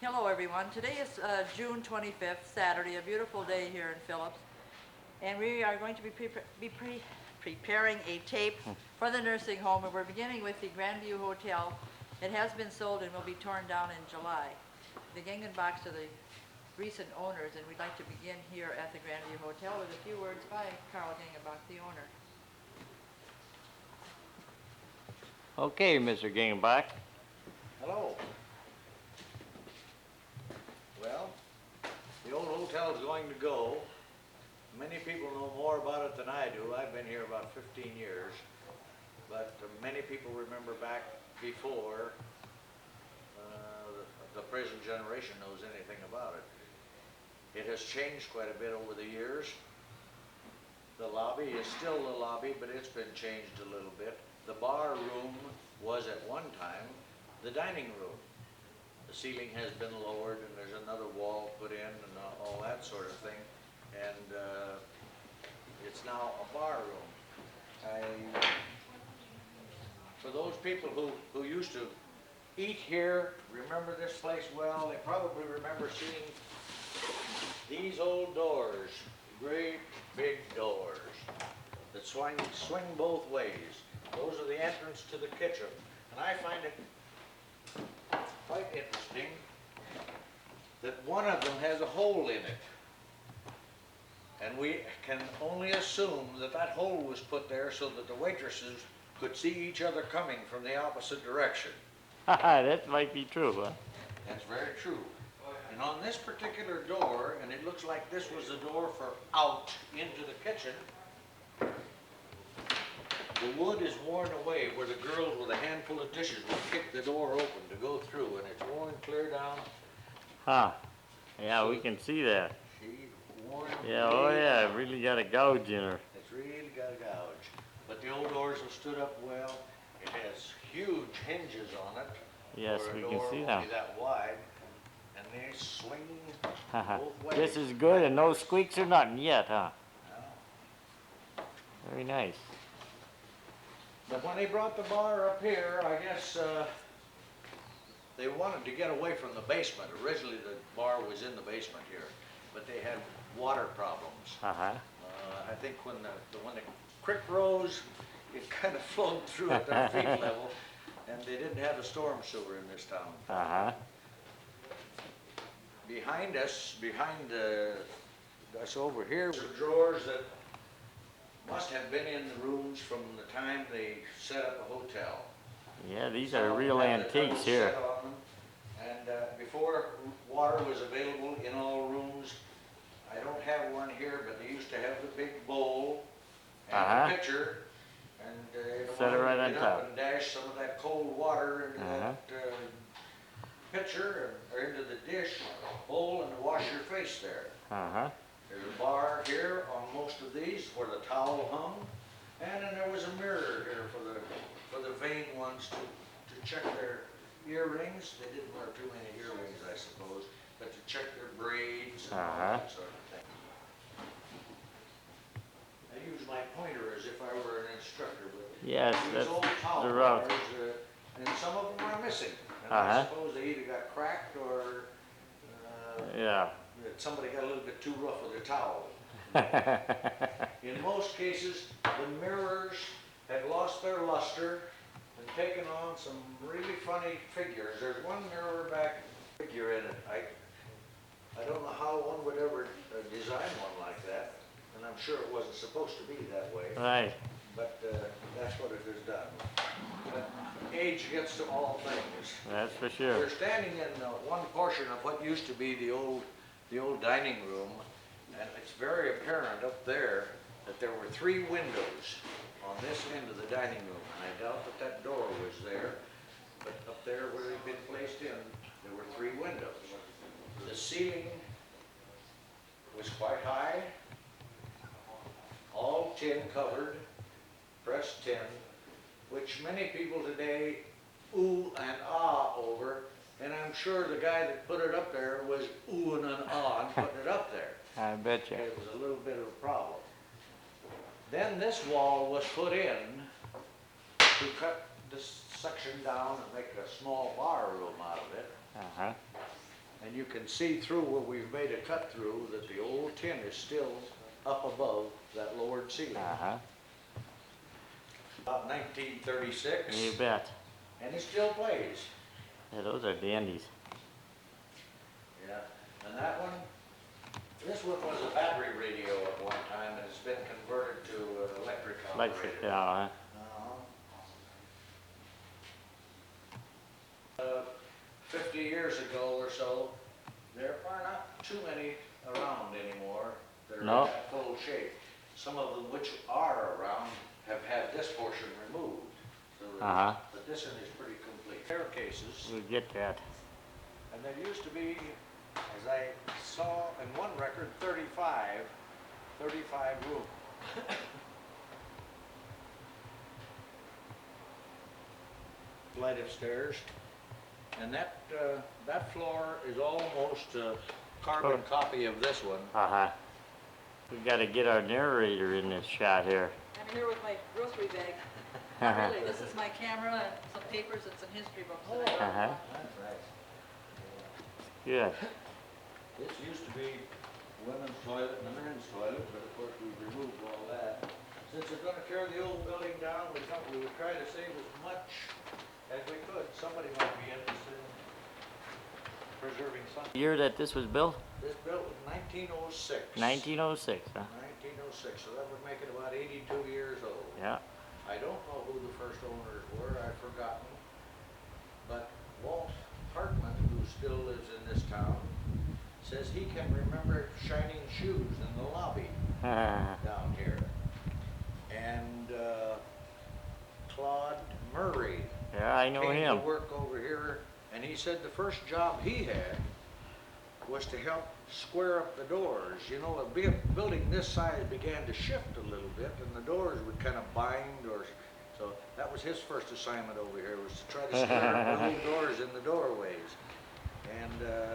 Hello everyone. Today is June 25th, Saturday, a beautiful day here in Phillips. And we are going to be preparing a tape for the nursing home, and we're beginning with the Grandview Hotel. It has been sold and will be torn down in July. The Gengenbachs are the recent owners, and we'd like to begin here at the Grandview Hotel with a few words by Carl Gengenbach, the owner. Okay, Mr. Gengenbach. Hello. Well, the old hotel's going to go. Many people know more about it than I do. I've been here about 15 years, but many people remember back before the present generation knows anything about it. It has changed quite a bit over the years. The lobby is still the lobby, but it's been changed a little bit. The bar room was at one time the dining room. The ceiling has been lowered, and there's another wall put in and all that sort of thing. And it's now a bar room. For those people who used to eat here, remember this place well, they probably remember seeing these old doors, great big doors that swing both ways. Those are the entrance to the kitchen. And I find it quite interesting that one of them has a hole in it. And we can only assume that that hole was put there so that the waitresses could see each other coming from the opposite direction. That might be true, huh? That's very true. And on this particular door, and it looks like this was the door for out into the kitchen, the wood is worn away where the girls with a handful of dishes would kick the door open to go through, and it's worn clear down. Huh. Yeah, we can see that. She worn Yeah, oh yeah, it really got a gouge in her. It's really got a gouge. But the old doors have stood up well. It has huge hinges on it. Yes, we can see now. them. That wide, and they swing both ways. This is good, and no squeaks or nothing yet, huh? No. Very nice. But when they brought the bar up here, I guess they wanted to get away from the basement. Originally, the bar was in the basement here, but they had water problems. I think when the creek rose, it kind of flowed through at their feet level, and they didn't have a storm sewer in this town. Behind us, behind us over here, were drawers that must have been in the rooms from the time they set up a hotel. Yeah, these are real antiques here. And before water was available in all rooms, I don't have one here, but they used to have the big bowl and the pitcher, and set it right on get top up and dash some of that cold water into that pitcher or into the dish bowl and wash your face there. There's a bar here on most of these where the towel hung, and then there was a mirror here for the vain ones to check their earrings. They didn't wear too many earrings, I suppose, but to check their braids and all that sort of thing. I use my pointer as if I were an instructor, but yes, these old towel the bars, route. and some of them are missing. And I suppose they either got cracked or that somebody got a little bit too rough with their towel. In most cases, the mirrors had lost their luster and taken on some really funny figures. There's one mirror back figure in it. I don't know how one would ever design one like that, and I'm sure it wasn't supposed to be that way. Right. But that's what it has done. But age gets to all things. That's for sure. We're standing in one portion of what used to be the old dining room, and it's very apparent up there that there were 3 windows on this end of the dining room, and I doubt that door was there, but up there where they'd been placed in, there were 3 windows. The ceiling was quite high, all tin covered, pressed tin, which many people today ooh and ah over, and I'm sure the guy that put it up there was oohing and ahhing putting it up there. I bet you. It was a little bit of a problem. Then this wall was put in to cut this section down and make a small bar room out of it. And you can see through where we've made a cut through that the old tin is still up above that lowered ceiling. Uh-huh. About 1936, You bet. and it still plays. Yeah, those are dandies. Yeah, and that one, this one was a battery radio at one time, and it's been converted to an electric Electric, operated. yeah, Uh, 50 years ago or so, there are not too many around anymore that are No. in that full shape. Some of them which are around have had this portion removed. So Uh-huh. but this one is pretty complete. Staircases, we get that. and there used to be, as I saw in one record, 35 rooms. Flight of stairs, and that floor is almost a carbon copy of this one. Uh-huh. We gotta get our narrator in this shot here. I'm here with my grocery bag. Not really, this is my camera and some papers and some history books that I have. Uh-huh. That's right. Good. This used to be women's toilet and a men's toilet, but of course we've removed all that. Since we're gonna tear the old building down, we thought we would try to save as much as we could. Somebody might be interested in preserving something. Year that this was built? This built in 1906. 1906, huh? 1906, so that would make it about 82 years old. Yeah. I don't know who the first owners were, I've forgotten. But Walt Hartman, who still lives in this town, says he can remember shining shoes in the lobby down here. And Claude Murray Yeah, I know came him. to work over here, and he said the first job he had was to help square up the doors. You know, a building this size began to shift a little bit, and the doors would kind of bind, or so that was his first assignment over here, was to try to square up the little doors in the doorways. And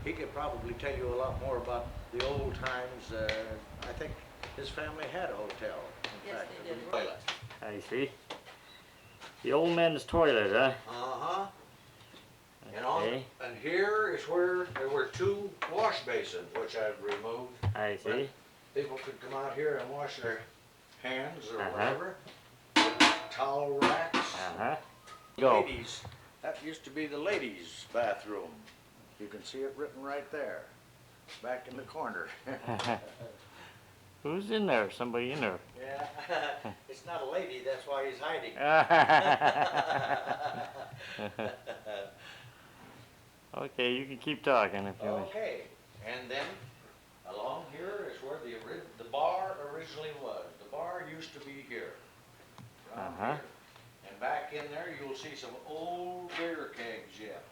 he could probably tell you a lot more about the old times. I think his family had a hotel. In Yes, fact, they did. Toilet. I see. The old men's toilet, huh? Uh-huh. Okay. And here is where there were two wash basins, which I've removed. I see. People could come out here and wash their hands or Uh-huh. whatever. Towel racks. Uh-huh. Go. Ladies, that used to be the ladies' bathroom. You can see it written right there, back in the corner. Who's in there? Somebody in there. Yeah, it's not a lady, that's why he's hiding. Okay, you can keep talking if you wish. Okay, and then along here is where the bar originally was. The bar used to be here, around Uh-huh. here. And back in there, you'll see some old beer kegs yet.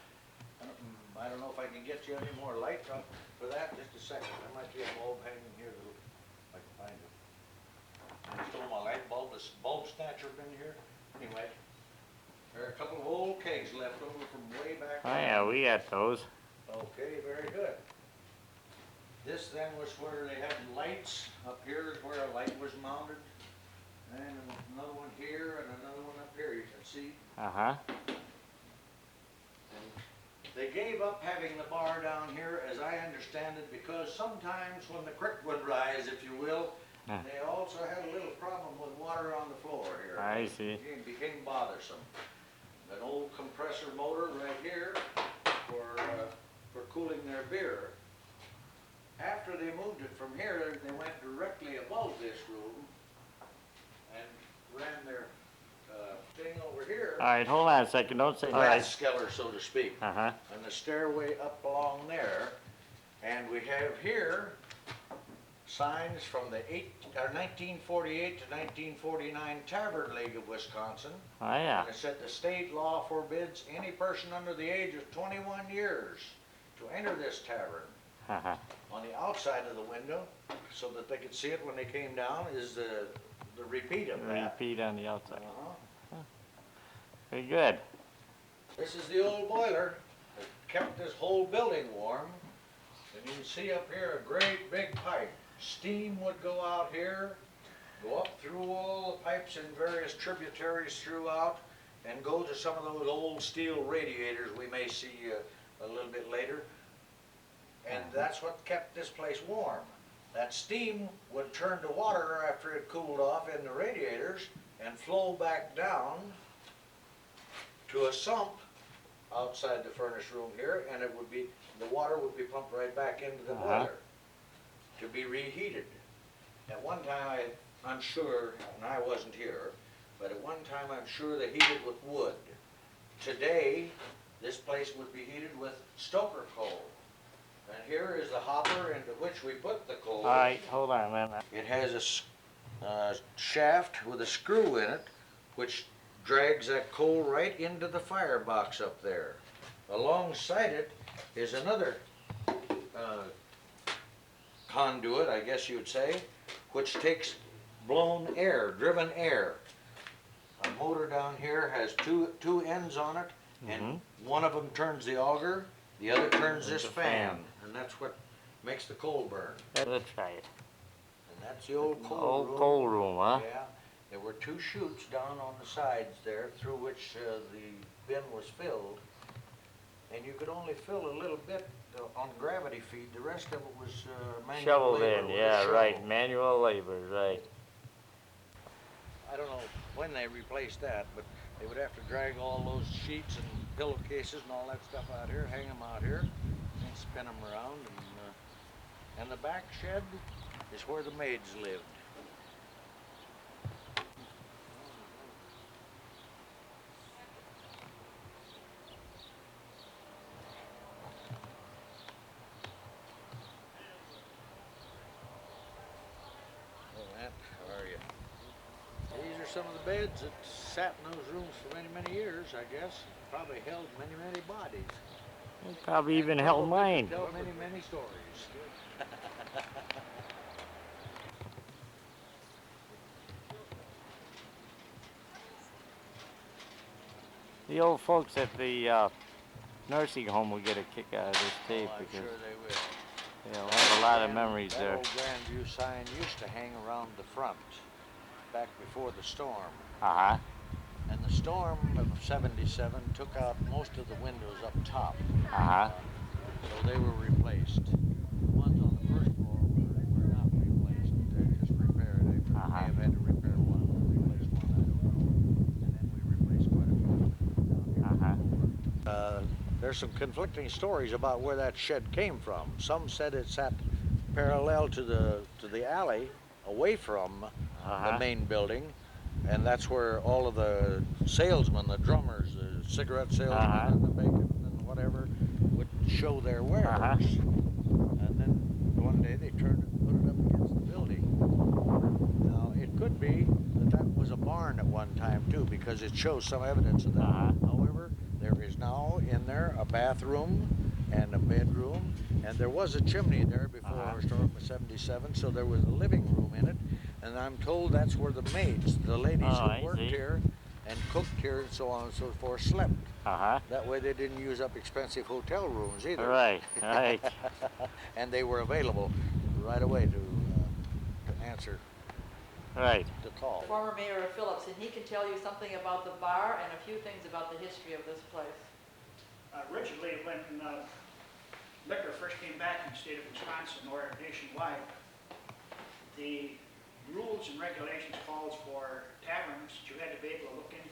I don't know if I can get you any more light on for that. Just a second. There might be a bulb hanging here. If I can find it. I stole my light bulb. This bulb snatcher been here. Anyway, there are a couple of old kegs left over from way back. Oh yeah, we got those. Okay, very good. This then was where they had lights. Up here is where a light was mounted. And another one here and another one up here, you can see. Uh-huh. And they gave up having the bar down here, as I understand it, because sometimes when the creek would rise, if you will, they also had a little problem with water on the floor here. I see. It became bothersome. An old compressor motor right here for cooling their beer. After they moved it from here, they went directly above this room and ran their thing over here. All right, hold on a second. Don't say. The All right. rathskeller, so to speak. Uh-huh. And the stairway up along there. And we have here signs from the 1948 to 1949 Tavern League of Wisconsin. Oh yeah. And it said the state law forbids any person under the age of 21 years to enter this tavern. Uh-huh. On the outside of the window, so that they could see it when they came down, is the repeat of that. Repeat on the outside. Uh-huh. Very good. This is the old boiler that kept this whole building warm. And you can see up here a great big pipe. Steam would go out here, go up through all the pipes and various tributaries throughout, and go to some of those old steel radiators we may see a little bit later. and that's what kept this place warm. That steam would turn to water after it cooled off in the radiators and flow back down to a sump outside the furnace room here, and the water would be pumped right back into the boiler to be reheated. At one time, I'm sure, and I wasn't here, but at one time I'm sure they heated with wood. Today, this place would be heated with stoker coal. And here is the hopper into which we put the coal. All right, hold on a minute. It has a shaft with a screw in it, which drags that coal right into the firebox up there. Alongside it is another conduit, I guess you'd say, which takes blown air, driven air. A motor down here has two ends on it, and one of them turns the auger, the other turns this fan, and that's what makes the coal burn. Let's try it. And that's the old coal room. Old coal room, huh? Yeah, there were two chutes down on the sides there through which the bin was filled, and you could only fill a little bit on gravity feed. The rest of it was manual Shoveled labor in, with a yeah, shovel. right. Manual labor, right. I don't know when they replaced that, but they would have to drag all those sheets and pillowcases and all that stuff out here, hang them out here, and spin them around. And the back shed is where the maids lived. Matt, how are you? These are some of the beds that sat in those rooms for many, many years, I guess. Probably held many, many bodies. Probably even held mine. Tell many, many stories. The old folks at the nursing home will get a kick out of this tape I'm because sure they will. they'll have a lot of memories That there. old Grandview sign used to hang around the front back before the storm. Uh-huh. And the storm of '77 took out most of the windows up top. Uh-huh. So they were replaced. The ones on the first floor were not replaced. They're just repaired. They may have had to repair one or replace one, I don't know. And then we replaced quite a few down here. There's some conflicting stories about where that shed came from. Some said it sat parallel to the alley, away from the main building, and that's where all of the salesmen, the drummers, the cigarette salesmen, and the bacon and whatever would show their wares. And then one day they turned it and put it up against the building. Now it could be that was a barn at one time too, because it shows some evidence of that. However, there is now in there a bathroom and a bedroom, and there was a chimney there before storm of '77, so there was a living room in it, and I'm told that's where the maids, the ladies who worked here and cooked here and so on and so forth, slept. That way they didn't use up expensive hotel rooms either. Right, right. And they were available right away to answer the call. Former mayor of Phillips, and he can tell you something about the bar and a few things about the history of this place. Originally, when liquor first came back in the state of Wisconsin or nationwide, the rules and regulations called for taverns that you had to be able to look in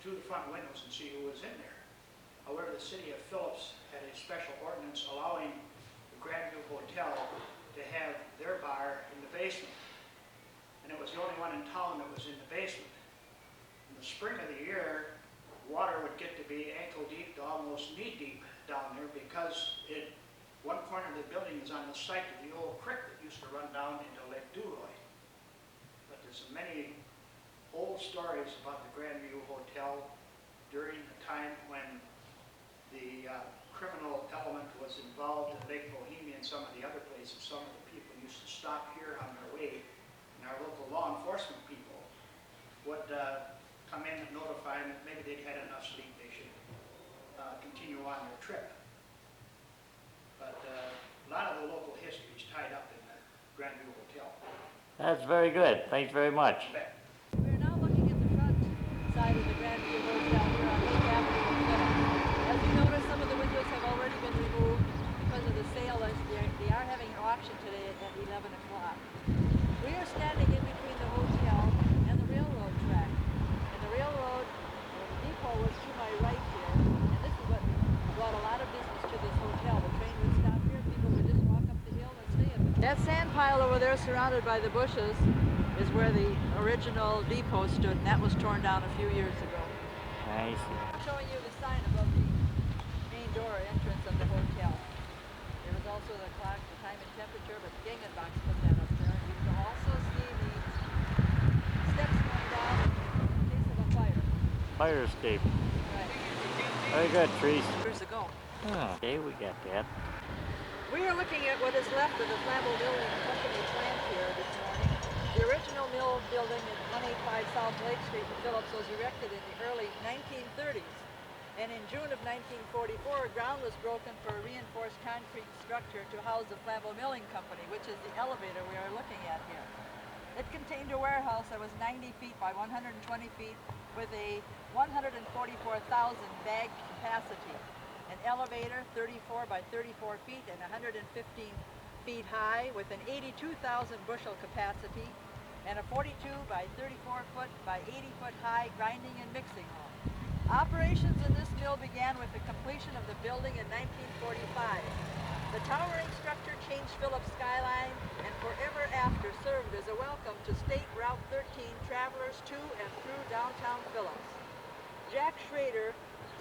through the front windows and see who was in there. However, the city of Phillips had a special ordinance allowing the Grandview Hotel to have their bar in the basement. And it was the only one in town that was in the basement. In the spring of the year, water would get to be ankle deep to almost knee deep down there because one corner of the building is on the site of the old creek that used to run down into Lake Duroy. But there's many old stories about the Grandview Hotel during the time when the criminal element was involved in Lake Bohemia and some of the other places. Some of the people used to stop here on their way, and our local law enforcement people would come in and notify them that maybe they'd had enough sleep, they should continue on their trip. But a lot of the local history is tied up in the Grandview Hotel. That's very good. Thanks very much. We're now looking at the front side of the Grandview Hotel here on Lake Avenue in Phillips. As you notice, some of the windows have already been removed because of the sale that's pile over there surrounded by the bushes is where the original depot stood, and that was torn down a few years ago. I see. I'm showing you the sign above the main door entrance of the hotel. There was also the clock, the time and temperature, but Gengenbach put that up there. You can also see the steps going down in case of a fire. Fire escape. Right. Very good, Trees. Years ago. Okay, we got that. We are looking at what is left of the Flambeau Milling Company plant here this morning. The original mill building at 185 South Lake Street in Phillips was erected in the early 1930s. And in June of 1944, ground was broken for a reinforced concrete structure to house the Flambeau Milling Company, which is the elevator we are looking at here. It contained a warehouse that was 90 feet by 120 feet with a 144,000 bag capacity. An elevator 34 by 34 feet and 115 feet high with an 82,000 bushel capacity and a 42 by 34 foot by 80 foot high grinding and mixing hall. Operations in this mill began with the completion of the building in 1945. The towering structure changed Phillips' skyline and forever after served as a welcome to State Route 13 travelers to and through downtown Phillips. Jack Schrader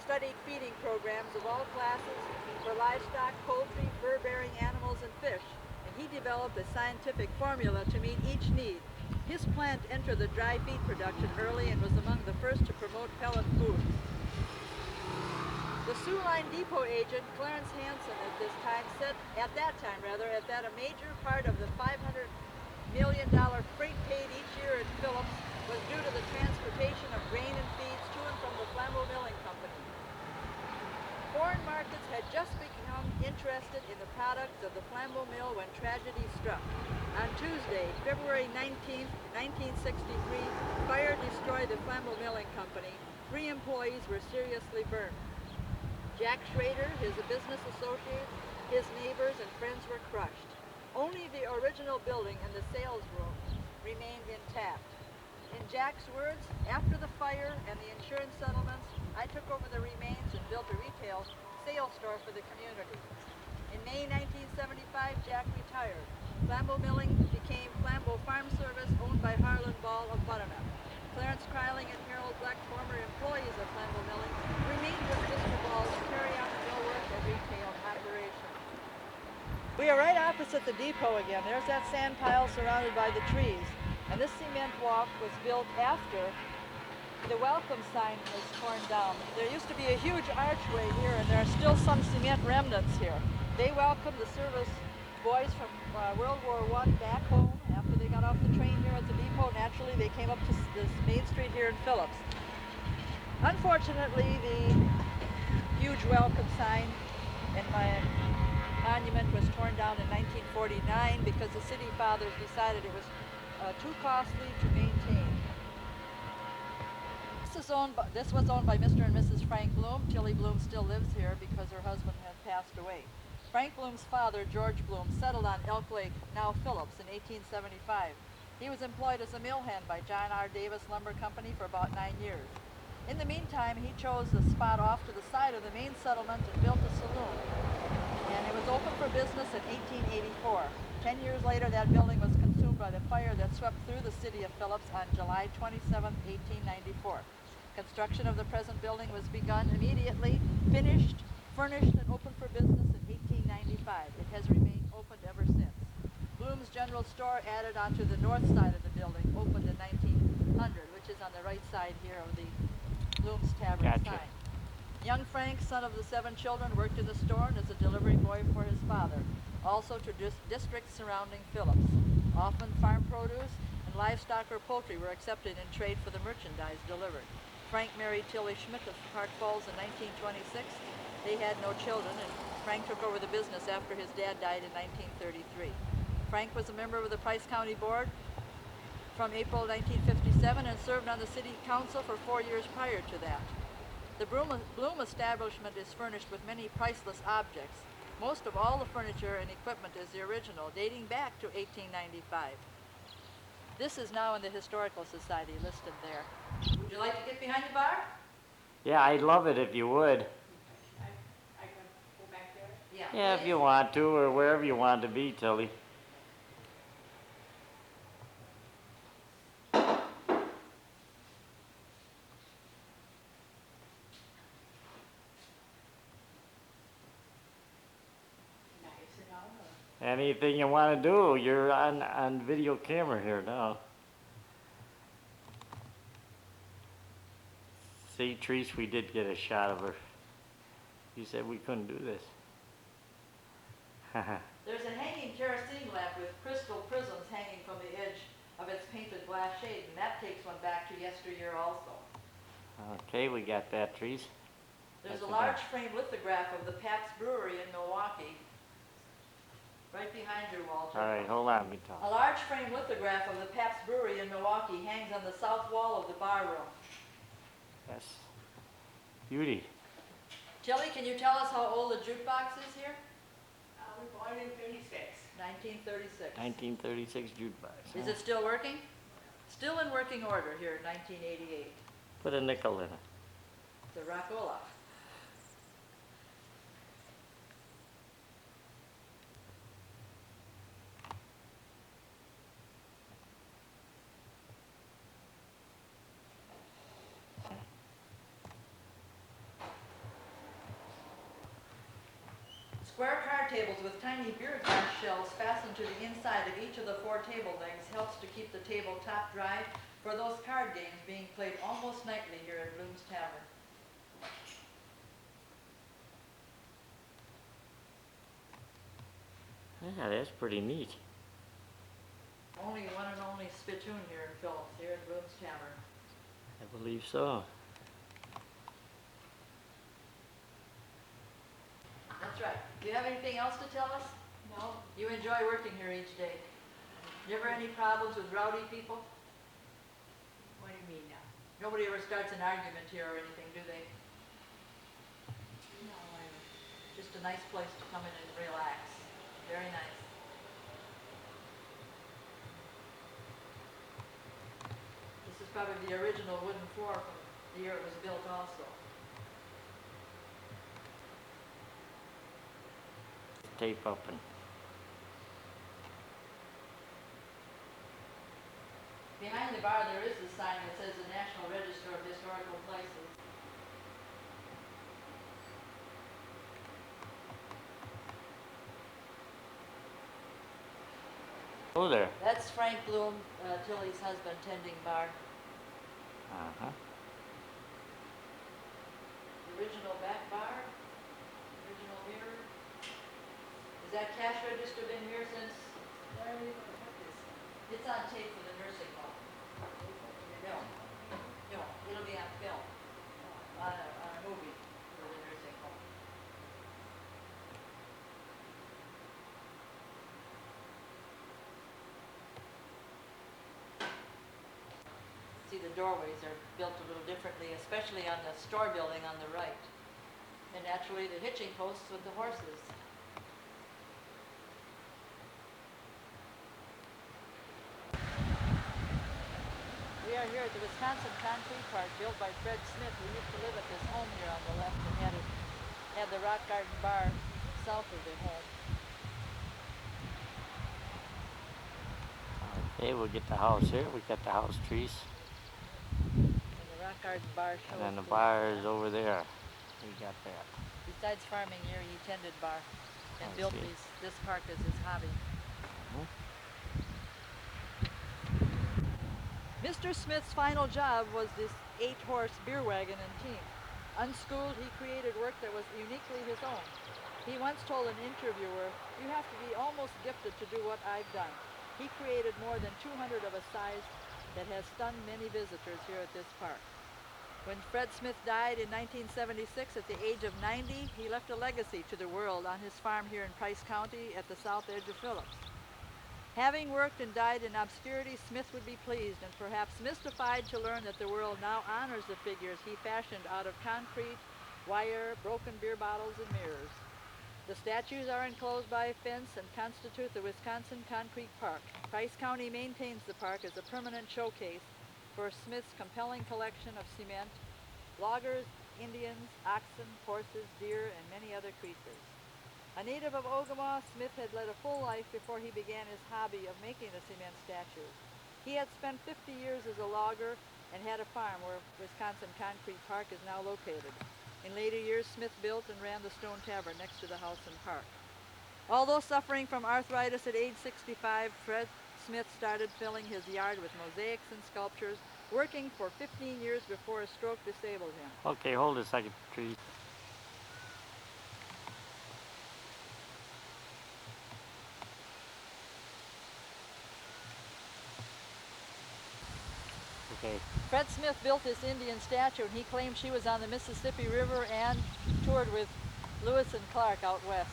studied feeding programs of all classes for livestock, poultry, fur-bearing animals, and fish, and he developed a scientific formula to meet each need. His plant entered the dry feed production early and was among the first to promote pellet foods. The Sioux Line Depot agent, Clarence Hansen, said at that a major part of the $500 million freight paid each year in Phillips was due to the transportation of grain and feeds to and from the Flambeau Milling Company. Foreign markets had just become interested in the products of the Flambeau Mill when tragedy struck. On Tuesday, February 19, 1963, fire destroyed the Flambeau Milling Company. 3 employees were seriously burned. Jack Schrader, his business associates, his neighbors, and friends were crushed. Only the original building and the sales room remained intact. In Jack's words, after the fire and the insurance settlements, I took over the remains and built a retail sales store for the community. In May 1975, Jack retired. Flambeau Milling became Flambeau Farm Service, owned by Harlan Ball of Butternut. Clarence Kryling and Harold Black, former employees of Flambeau Milling, remained with Mr. Ball to carry on the millwork and retail operation. We are right opposite the depot again. There's that sand pile surrounded by the trees. And this cement walk was built after the welcome sign was torn down. There used to be a huge archway here, and there are still some cement remnants here. They welcomed the service boys from World War I back home after they got off the train here at the depot. Naturally, they came up to this main street here in Phillips. Unfortunately, the huge welcome sign and my monument was torn down in 1949 because the city fathers decided it was too costly to maintain. This was owned by Mr. and Mrs. Frank Bloom. Tilly Bloom still lives here because her husband had passed away. Frank Bloom's father, George Bloom, settled on Elk Lake, now Phillips, in 1875. He was employed as a mill hand by John R. Davis Lumber Company for about 9 years. In the meantime, he chose a spot off to the side of the main settlement and built a saloon. And it was open for business in 1884. 10 years later, that building was consumed by the fire that swept through the city of Phillips on July 27, 1894. Construction of the present building was begun immediately, finished, furnished, and opened for business in 1895. It has remained open ever since. Bloom's General Store added onto the north side of the building, opened in 1900, which is on the right side here of the Bloom's Tavern sign. Young Frank, son of the 7 children, worked in the store and as a delivery boy for his father, also to districts surrounding Phillips. Often farm produce and livestock or poultry were accepted in trade for the merchandise delivered. Frank married Tilly Schmidt of Park Falls in 1926. They had no children, and Frank took over the business after his dad died in 1933. Frank was a member of the Price County Board from April 1957 and served on the city council for 4 years prior to that. The Bloom establishment is furnished with many priceless objects. Most of all the furniture and equipment is the original, dating back to 1895. This is now in the Historical Society listed there. Would you like to get behind the bar? Yeah, I'd love it if you would. I can go back there? Yeah, if you want to, or wherever you want to be, Tilly. Anything you want to do, you're on video camera here now. See, Treese, we did get a shot of her. You said we couldn't do this. There's a hanging kerosene lamp with crystal prisms hanging from the edge of its painted glass shade, and that takes one back to yesteryear also. Okay, we got that, Treese. There's That's a a large good- frame lithograph of the Pabst Brewery in Milwaukee, right behind you, Walter. All right, hold on, me A talk. large frame lithograph of the Pabst Brewery in Milwaukee hangs on the south wall of the bar room. Yes. Beauty. Tilly, can you tell us how old the jukebox is here? We're born in 36. 1936. 1936 jukebox. Is huh? it still working? Still in working order here in 1988. Put a nickel in it. The Rockola. Square card tables with tiny beer glass shelves fastened to the inside of each of the 4 table legs helps to keep the table top dry for those card games being played almost nightly here at Bloom's Tavern. Yeah, that's pretty neat. Only one and only spittoon here in Phillips, here at Bloom's Tavern. I believe so. That's right. Do you have anything else to tell us? No, You enjoy working here each day. Never any problems with rowdy people? what do you mean now? Nobody ever starts an argument here or anything, do they? No, Just a nice place to come in and relax. Very nice. This is probably the original wooden floor from the year it was built also. Tape up and Behind the bar there is a sign that says the National Register of Historical Places. oh there. That's Frank Bloom, Tilly's husband, tending bar. Uh-huh. The original back bar, original mirror. Has that cash register been here since? where are we going to put this? It's on tape for the nursing home. No, no, it'll be on film, on a movie for the nursing home. See, the doorways are built a little differently, especially on the store building on the right. And naturally, the hitching posts with the horses. We are here at the Wisconsin Concrete Park, built by Fred Smith, who used to live at this home here on the left and had the Rock Garden Bar south of the home. Okay, we'll get the house here. We got the house trees. And the Rock Garden Bar shows. And then the too. bar is over there. We got that. Besides farming here, he tended bar and I built see. this park as his hobby. Mhm. Mr. Smith's final job was this 8-horse beer wagon and team. Unschooled, he created work that was uniquely his own. He once told an interviewer, "You have to be almost gifted to do what I've done." He created more than 200 of a size that has stunned many visitors here at this park. When Fred Smith died in 1976 at the age of 90, he left a legacy to the world on his farm here in Price County at the south edge of Phillips. Having worked and died in obscurity, Smith would be pleased and perhaps mystified to learn that the world now honors the figures he fashioned out of concrete, wire, broken beer bottles, and mirrors. The statues are enclosed by a fence and constitute the Wisconsin Concrete Park. Price County maintains the park as a permanent showcase for Smith's compelling collection of cement, loggers, Indians, oxen, horses, deer, and many other creatures. A native of Ogemaw, Smith had led a full life before he began his hobby of making the cement statues. He had spent 50 years as a logger and had a farm where Wisconsin Concrete Park is now located. In later years, Smith built and ran the Stone Tavern next to the house and park. Although suffering from arthritis at age 65, Fred Smith started filling his yard with mosaics and sculptures, working for 15 years before a stroke disabled him. Okay, hold a second, Patrice. Okay. Fred Smith built this Indian statue, and he claimed she was on the Mississippi River and toured with Lewis and Clark out west.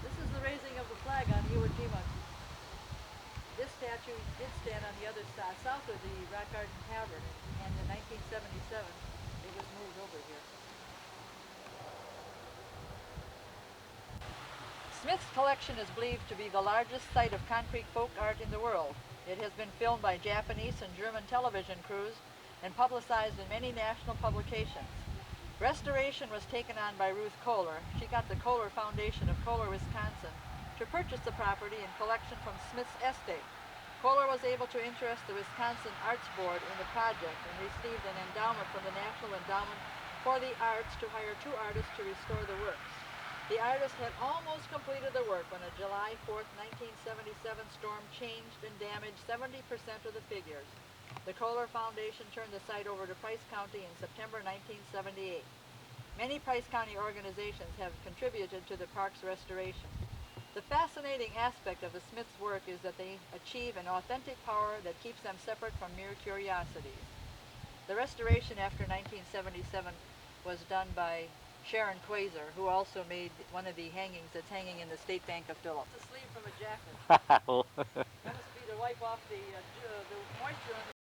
This is the raising of the flag on Iwo Jima. This statue did stand on the other side, south of the Rock Garden Tavern, and in 1977 it was moved over here. Smith's collection is believed to be the largest site of concrete folk art in the world. It has been filmed by Japanese and German television crews and publicized in many national publications. Restoration was taken on by Ruth Kohler. She got the Kohler Foundation of Kohler, Wisconsin, to purchase the property and collection from Smith's estate. Kohler was able to interest the Wisconsin Arts Board in the project and received an endowment from the National Endowment for the Arts to hire 2 artists to restore the works. The artist had almost completed the work when a July 4th, 1977 storm changed and damaged 70% of the figures. The Kohler Foundation turned the site over to Price County in September 1978. Many Price County organizations have contributed to the park's restoration. The fascinating aspect of the Smiths' work is that they achieve an authentic power that keeps them separate from mere curiosities. The restoration after 1977 was done by Sharon Quasar, who also made one of the hangings that's hanging in the State Bank of Phillips. The sleeve from a jacket. That must be to wipe off the moisture on the